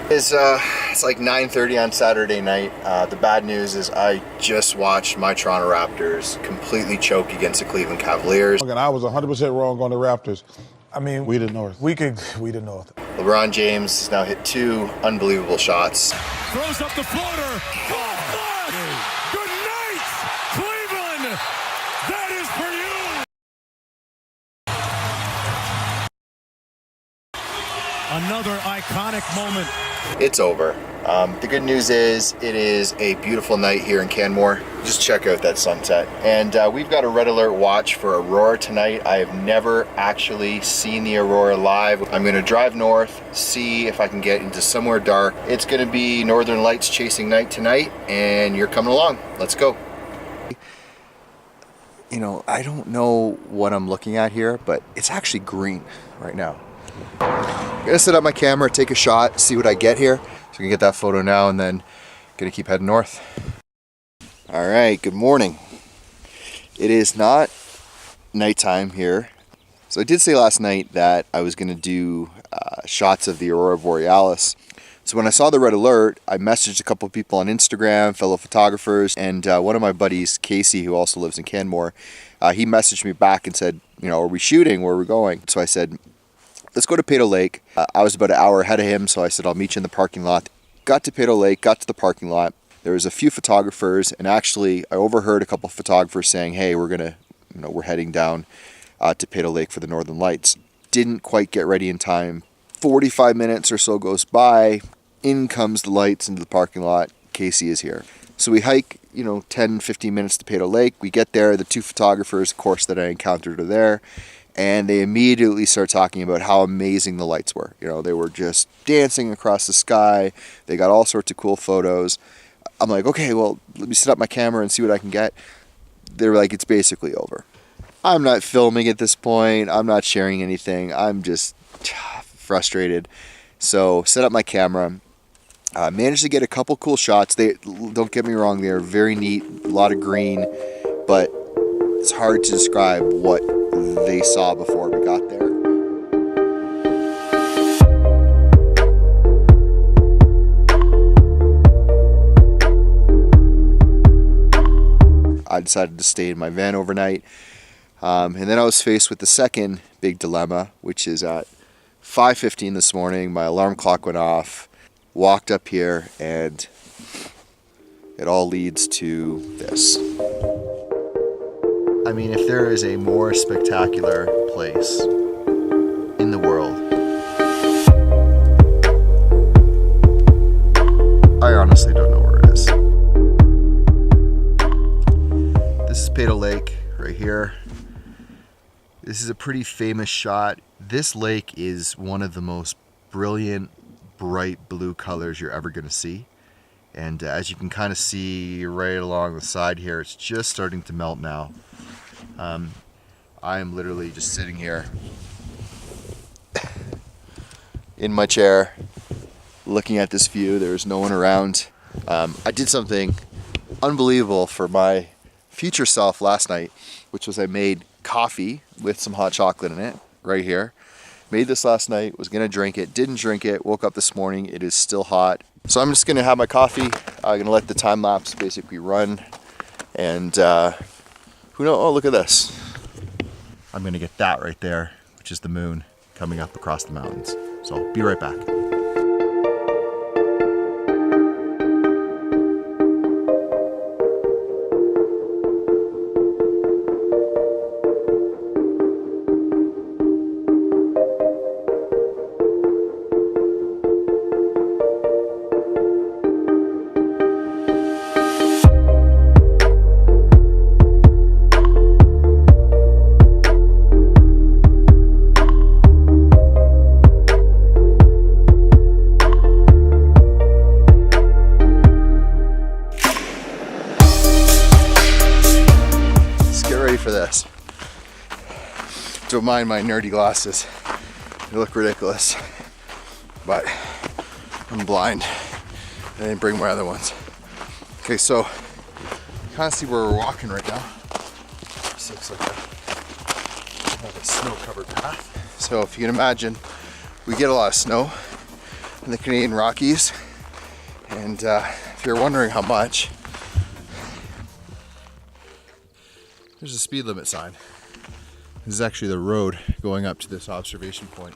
It's like 9:30 on Saturday night. The bad news is I just watched my Toronto Raptors completely choke against the Cleveland Cavaliers. And I was 100% wrong on the Raptors. I mean, we the North. We the North. LeBron James has now hit 2 unbelievable shots. Throws up the floater. Good night, Cleveland. That is for you. Another iconic moment. It's over. The good news is it is a beautiful night here in Canmore. Just check out that sunset. And we've got a red alert watch for Aurora tonight. I have never actually seen the Aurora live. I'm gonna drive north, see if I can get into somewhere dark. It's gonna be Northern Lights chasing night tonight, and you're coming along. Let's go. You know, I don't know what I'm looking at here, but it's actually green right now. I'm gonna set up my camera, take a shot, see what I get here. So I can get that photo now and then gonna keep heading north. All right, good morning. It is not nighttime here. So I did say last night that I was gonna do shots of the Aurora Borealis. So when I saw the red alert, I messaged a couple of people on Instagram, fellow photographers, and one of my buddies, Casey, who also lives in Canmore, he messaged me back and said, you know, are we shooting? Where are we going? So I said, let's go to Peyto Lake. I was about an hour ahead of him, so I said, I'll meet you in the parking lot. Got to Peyto Lake, got to the parking lot. There was a few photographers, and actually I overheard a couple of photographers saying, hey, we're heading down to Peyto Lake for the Northern Lights. Didn't quite get ready in time. 45 minutes or so goes by, in comes the lights into the parking lot. Casey is here. So we hike, 10, 15 minutes to Peyto Lake. We get there, the 2 photographers, of course, that I encountered are there. And they immediately start talking about how amazing the lights were. They were just dancing across the sky. They got all sorts of cool photos. I'm like, okay, well, let me set up my camera and see what I can get. They're like, it's basically over. I'm not filming at this point. I'm not sharing anything. I'm just frustrated. So set up my camera. Managed to get a couple cool shots. Don't get me wrong, they are very neat, a lot of green, but it's hard to describe what they saw before we got there. I decided to stay in my van overnight. And then I was faced with the second big dilemma, which is at 5:15 this morning, my alarm clock went off, walked up here, and it all leads to this. I mean, if there is a more spectacular place in the world, I honestly don't know where it is. This is Peyto Lake right here. This is a pretty famous shot. This lake is one of the most brilliant, bright blue colors you're ever going to see. And as you can kind of see right along the side here, it's just starting to melt now. I am literally just sitting here in my chair looking at this view. There's no one around. I did something unbelievable for my future self last night, which was I made coffee with some hot chocolate in it right here. Made this last night, was gonna drink it, didn't drink it, woke up this morning, it is still hot. So I'm just gonna have my coffee. I'm gonna let the time lapse basically run, and who knows, oh, look at this. I'm gonna get that right there, which is the moon coming up across the mountains. So be right back. For this. Don't mind my nerdy glasses. They look ridiculous. But I'm blind. I didn't bring my other ones. Okay, so you kind of see where we're walking right now. This looks like a snow-covered path. So if you can imagine, we get a lot of snow. in the Canadian Rockies. And if you're wondering how much, there's a speed limit sign. This is actually the road going up to this observation point.